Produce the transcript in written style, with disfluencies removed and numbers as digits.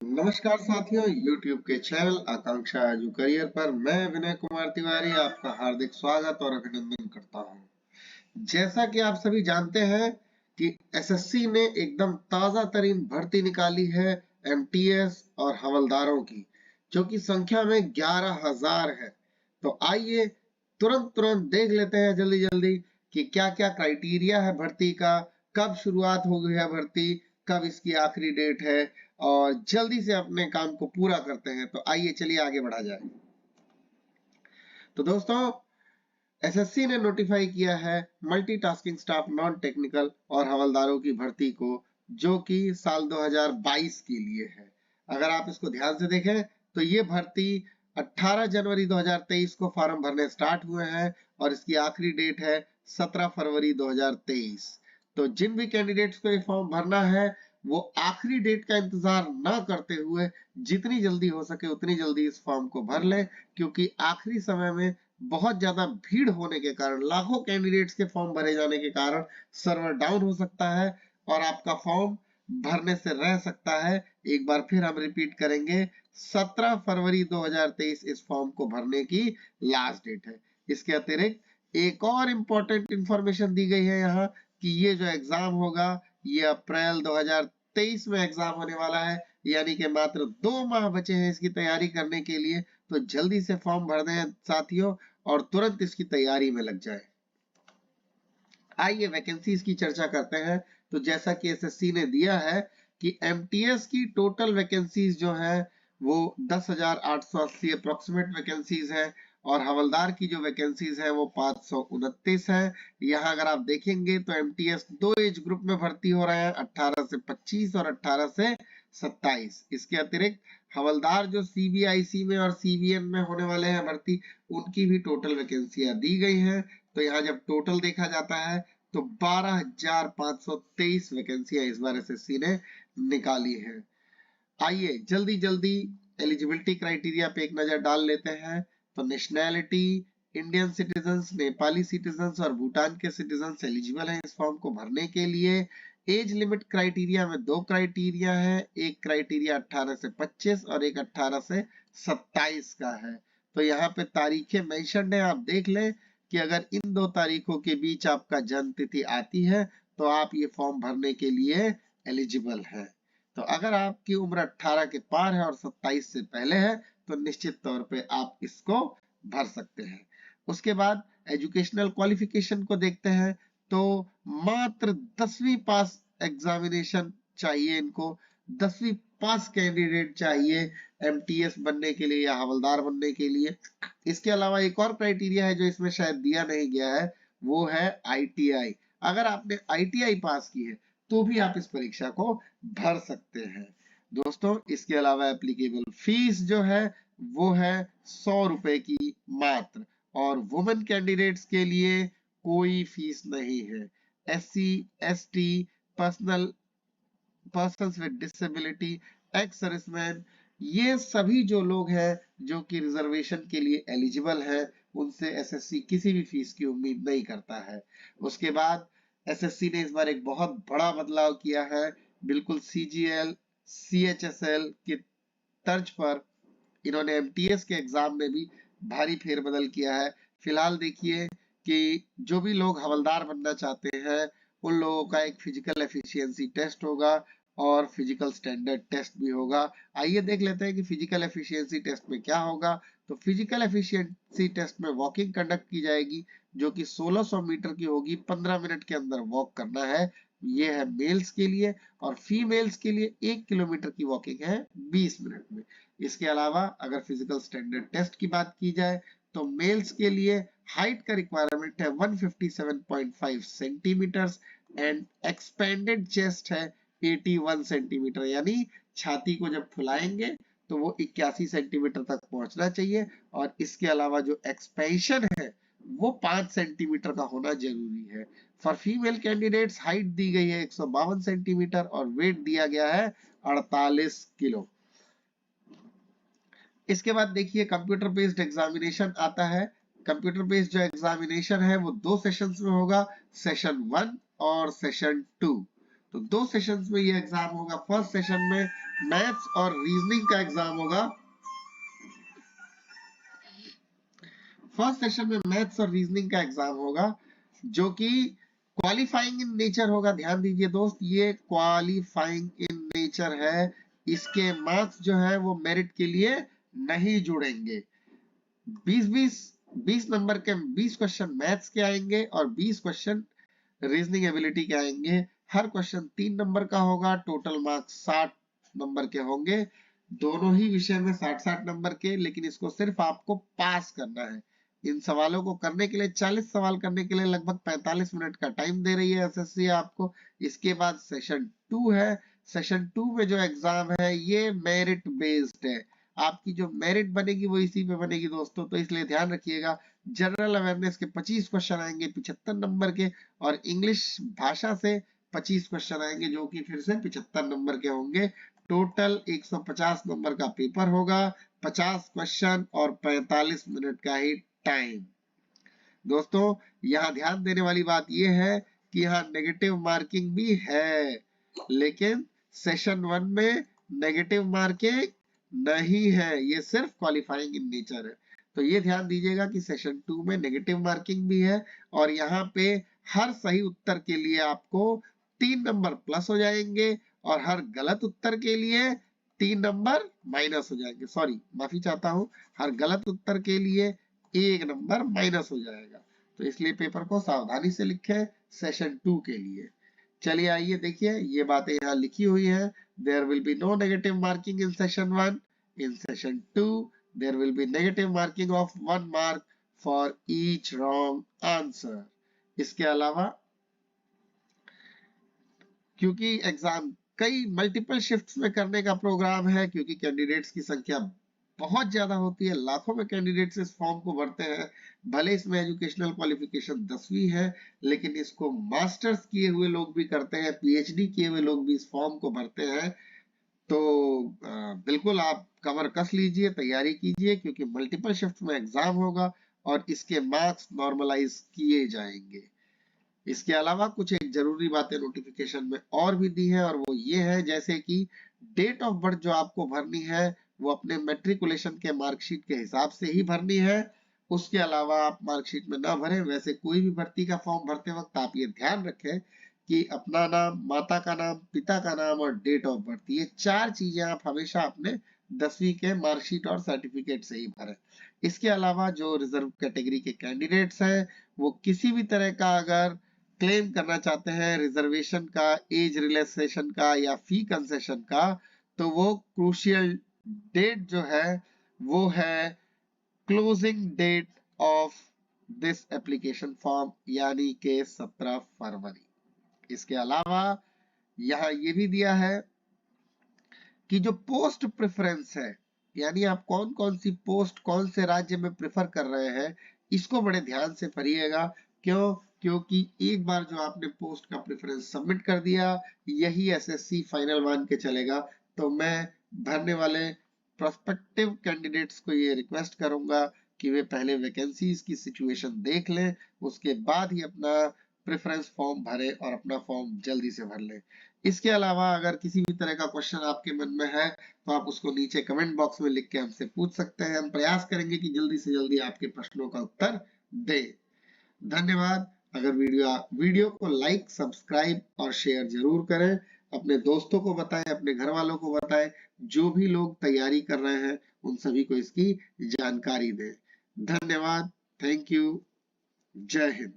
नमस्कार साथियों, YouTube के चैनल आकांक्षा एजू करियर पर मैं विनय कुमार तिवारी आपका हार्दिक स्वागत और अभिनंदन करता हूं। जैसा कि आप सभी जानते हैं कि एसएससी ने एकदम ताजा तरीन भर्ती निकाली है एमटीएस और हवलदारों की, जो कि संख्या में 11,000 है। तो आइए तुरंत देख लेते हैं जल्दी जल्दी कि क्या क्या क्राइटेरिया है भर्ती का, कब शुरुआत हो गई है भर्ती, कब इसकी आखिरी डेट है, और जल्दी से अपने काम को पूरा करते हैं। तो आइए चलिए आगे बढ़ा जाए। तो दोस्तों, एसएससी ने नोटिफाई किया है मल्टीटास्किंग स्टाफ नॉन टेक्निकल और हवलदारों की भर्ती को, जो कि साल 2022 के लिए है। अगर आप इसको ध्यान से देखें तो ये भर्ती 18 जनवरी 2023 को फॉर्म भरने स्टार्ट हुए हैं और इसकी आखिरी डेट है 17 फरवरी 2023। तो जिन भी कैंडिडेट्स को ये फॉर्म भरना है वो आखिरी डेट का इंतजार ना करते हुए जितनी जल्दी हो सके उतनी जल्दी इस फॉर्म को भर लें, क्योंकि आखिरी समय में बहुत ज्यादा भीड़ होने के कारण, लाखों कैंडिडेट्स के फॉर्म भरे जाने के कारण सर्वर डाउन हो सकता है और आपका फॉर्म भरने से रह सकता है। एक बार फिर हम रिपीट करेंगे, 17 फरवरी 2023 इस फॉर्म को भरने की लास्ट डेट है। इसके अतिरिक्त एक और इम्पोर्टेंट इंफॉर्मेशन दी गई है यहाँ कि ये जो एग्जाम होगा ये अप्रैल 2023 में एग्जाम होने वाला है, यानी कि मात्र 2 माह बचे हैं इसकी तैयारी करने के लिए। तो जल्दी से फॉर्म भर दें साथियों और तुरंत इसकी तैयारी में लग जाए। आइए वैकेंसीज की चर्चा करते हैं। तो जैसा कि एसएससी ने दिया है कि एमटीएस की टोटल वैकेंसीज जो है वो 10,880 अप्रोक्सीमेट वैकेंसीज है और हवलदार की जो वैकेंसीज है वो 529 है। यहाँ अगर आप देखेंगे तो एमटीएस 2 एज ग्रुप में भर्ती हो रहे हैं, 18 से 25 और 18 से 27। इसके अतिरिक्त हवलदार जो सीबीआईसी में और सीबीएन में होने वाले हैं भर्ती, उनकी भी टोटल वैकेंसियां दी गई हैं। तो यहाँ जब टोटल देखा जाता है तो 12,523 वैकेंसियां इस बार एसएससी ने निकाली है। आइए जल्दी जल्दी एलिजिबिलिटी क्राइटेरिया पे एक नजर डाल लेते हैं। तो nationality, Indian citizens, Nepali citizens और भूटान के सिटीजन्स एलिजिबल हैं इस फॉर्म को भरने के लिए। एज लिमिट क्राइटेरिया में 2 क्राइटेरिया है, एक क्राइटेरिया 18 से 25 और एक 18 से 27 का है। तो यहाँ पे तारीखें मेंशन है, आप देख लें कि अगर इन 2 तारीखों के बीच आपका जन्म तिथि आती है तो आप ये फॉर्म भरने के लिए एलिजिबल है। तो अगर आपकी उम्र 18 के पार है और 27 से पहले है तो निश्चित तौर पे आप इसको भर सकते हैं। उसके बाद एजुकेशनल क्वालिफिकेशन को देखते हैं तो मात्र 10वीं पास एग्जामिनेशन चाहिए इनको, 10वीं पास कैंडिडेट चाहिए एमटीएस बनने के लिए या हवलदार बनने के लिए। इसके अलावा एक और क्राइटेरिया है जो इसमें शायद दिया नहीं गया है, वो है आईटीआई। अगर आपने आईटीआई पास की है तो भी आप इस परीक्षा को भर सकते हैं। दोस्तों, इसके अलावा एप्लीकेबल फीस जो है वो है 100 रुपए की मात्र, और वुमेन कैंडिडेट्स के लिए कोई फीस नहीं है। SC, ST, persons with disability, ex serviceman, ये सभी जो लोग हैं जो कि रिजर्वेशन के लिए एलिजिबल है, उनसे एसएससी किसी भी फीस की उम्मीद नहीं करता है। उसके बाद एसएससी ने इस बार एक बहुत बड़ा बदलाव किया है, बिल्कुल सीजीएल, सीएचएसएल की तर्ज पर इन्होंने एमटीएस के एग्जाम में भी भारी फेरबदल किया है। फिलहाल देखिए कि जो भी लोग हवलदार बनना चाहते हैं उन लोगों का एक फिजिकल एफिशिएंसी टेस्ट होगा और फिजिकल स्टैंडर्ड टेस्ट भी होगा। आइए देख लेते हैं कि फिजिकल एफिशिएंसी टेस्ट में क्या होगा। तो फिजिकल एफिशिएंसी टेस्ट में वॉकिंग कंडक्ट की जाएगी जो कि 1600 मीटर की होगी, 15 मिनट के अंदर वॉक करना है, ये है मेल्स के लिए, और फीमेल्स के लिए 1 किलोमीटर की वॉकिंग है 20 मिनट में। इसके अलावा अगर फिजिकल स्टैंडर्ड टेस्ट की बात की जाए तो मेल्स के लिए हाइट का रिक्वायरमेंट है 157.5 सेंटीमीटर एंड एक्सपेंडेड चेस्ट है 81 सेंटीमीटर, यानी छाती को जब फुलाएंगे तो वो 81 सेंटीमीटर तक पहुंचना चाहिए। और इसके अलावा जो एक्सपेंशन है वो 5 सेंटीमीटर का होना जरूरी है। फॉर फीमेल कैंडिडेट्स हाइट दी गई है 152 सेंटीमीटर और वेट दिया गया है 48 किलो। इसके बाद देखिए कंप्यूटर बेस्ड एग्जामिनेशन आता है। कंप्यूटर बेस्ड जो एग्जामिनेशन है वो 2 सेशंस में होगा, सेशन 1 और सेशन 2। तो 2 सेशंस में ये एग्जाम होगा। फर्स्ट सेशन में मैथ्स और रीजनिंग का एग्जाम होगा। फर्स्ट सेशन में मैथ्स और रीजनिंग का एग्जाम होगा जो कि क्वालिफाइंग इन नेचर होगा। ध्यान दीजिए दोस्त, ये क्वालिफाइंग इन नेचर है। इसके मार्क्स जो है वो मेरिट के लिए नहीं जुड़ेंगे। 20 नंबर के 20 क्वेश्चन मैथ्स के आएंगे और 20 क्वेश्चन रीजनिंग एबिलिटी के आएंगे। हर क्वेश्चन 3 नंबर का होगा। टोटल मार्क्स 60 नंबर के होंगे, दोनों ही विषय में 60-60 नंबर के। लेकिन इसको सिर्फ आपको पास करना है। इन सवालों को करने के लिए 40 सवाल करने के लिए लगभग 45 मिनट का टाइम दे रही है एसएससी आपको। इसके बाद सेशन 2 है। सेशन 2 में जो एग्जाम है ये मेरिट बेस्ड है। आपकी जो मेरिट बनेगी वो इसी पे बनेगी दोस्तों, तो इसलिए ध्यान रखिएगा। जनरल अवेयरनेस के 25 क्वेश्चन आएंगे 75 नंबर के, और इंग्लिश भाषा से 25 क्वेश्चन आएंगे जो कि फिर से 75 नंबर के होंगे। टोटल 150 नंबर का पेपर होगा, 50 क्वेश्चन और 45 मिनट का ही टाइम। दोस्तों यहाँ ध्यान देने वाली बात यह है कि यहाँ नेगेटिव मार्किंग भी है, लेकिन सेशन 1 में नेगेटिव मार्किंग नहीं है, ये सिर्फ क्वालिफाइंग इन नेचर है। तो ये ध्यान दीजिएगा कि सेशन 2 में नेगेटिव मार्किंग भी है, और यहाँ पे हर सही उत्तर के लिए आपको 3 नंबर प्लस हो जाएंगे, और हर गलत उत्तर के लिए 3 नंबर माइनस हो जाएंगे। सॉरी, माफी चाहता हूँ, हर गलत उत्तर के लिए 1 नंबर माइनस हो जाएगा। तो इसलिए पेपर को सावधानी से लिखें सेशन 2 के लिए। चलिए आइए देखिए, ये बातें यहाँ लिखी हुई है। There will be no negative marking in session 1. In session 2, there will be negative marking of 1 mark for each wrong answer. इसके अलावा क्योंकि एग्जाम कई मल्टीपल शिफ्ट्स में करने का प्रोग्राम है, क्योंकि कैंडिडेट्स की संख्या बहुत ज्यादा होती है, लाखों में कैंडिडेट्स इस फॉर्म को भरते हैं। भले इसमें एजुकेशनल क्वालिफिकेशन 10वीं है, लेकिन इसको मास्टर्स किए हुए लोग भी करते हैं, पीएचडी किए हुए लोग भी इस फॉर्म को भरते हैं। तो बिल्कुल आप कमर कस लीजिए, तैयारी कीजिए, क्योंकि मल्टीपल शिफ्ट में एग्जाम होगा और इसके मार्क्स नॉर्मलाइज किए जाएंगे। इसके अलावा कुछ एक जरूरी बातें नोटिफिकेशन में और भी दी है, और वो ये है जैसे कि डेट ऑफ बर्थ जो आपको भरनी है वो अपने मेट्रिकुलेशन के मार्कशीट के हिसाब से ही भरनी है। उसके अलावा आप मार्कशीट में ना भरें। वैसे कोई भी भर्ती का फॉर्म भरते वक्त आप ये ध्यान रखें कि अपना नाम, माता का नाम, पिता का नाम और डेट ऑफ बर्थ, ये 4 चीजें आप हमेशा अपने 10वीं के मार्कशीट और सर्टिफिकेट से ही भरें। इसके अलावा जो रिजर्व कैटेगरी के कैंडिडेट्स हैं वो किसी भी तरह का अगर क्लेम करना चाहते हैं रिजर्वेशन का, एज रिलैक्सेशन का या फी कंसेशन का, तो वो क्रूशियल डेट जो है वो है closing date of this application form, यानी के 17 फरवरी। इसके अलावा यहाँ ये भी दिया है कि जो पोस्ट प्रेफरेंस है, यानी आप कौन कौन सी पोस्ट कौन से राज्य में प्रेफर कर रहे हैं, इसको बड़े ध्यान से पढ़िएगा। क्यों? क्योंकि एक बार जो आपने पोस्ट का प्रेफरेंस सबमिट कर दिया, यही एसएससी फाइनल मान के चलेगा। तो मैं भरने वाले प्रोस्पेक्टिव कैंडिडेट्स को ये रिक्वेस्ट करूंगा कि वे पहले वैकेंसीज की सिचुएशन देख लें, उसके बाद ही अपना प्रेफरेंस फॉर्म भरें और अपना फॉर्म जल्दी से भर लें। इसके अलावा अगर किसी भी तरह का क्वेश्चन आपके मन में है तो आप उसको नीचे कमेंट बॉक्स में लिख के हमसे पूछ सकते हैं। हम प्रयास करेंगे कि जल्दी से जल्दी आपके प्रश्नों का उत्तर दें। धन्यवाद। अगर वीडियो को लाइक, सब्सक्राइब और शेयर जरूर करें। अपने दोस्तों को बताएं, अपने घर वालों को बताएं, जो भी लोग तैयारी कर रहे हैं उन सभी को इसकी जानकारी दें। धन्यवाद। Thank you. जय हिंद।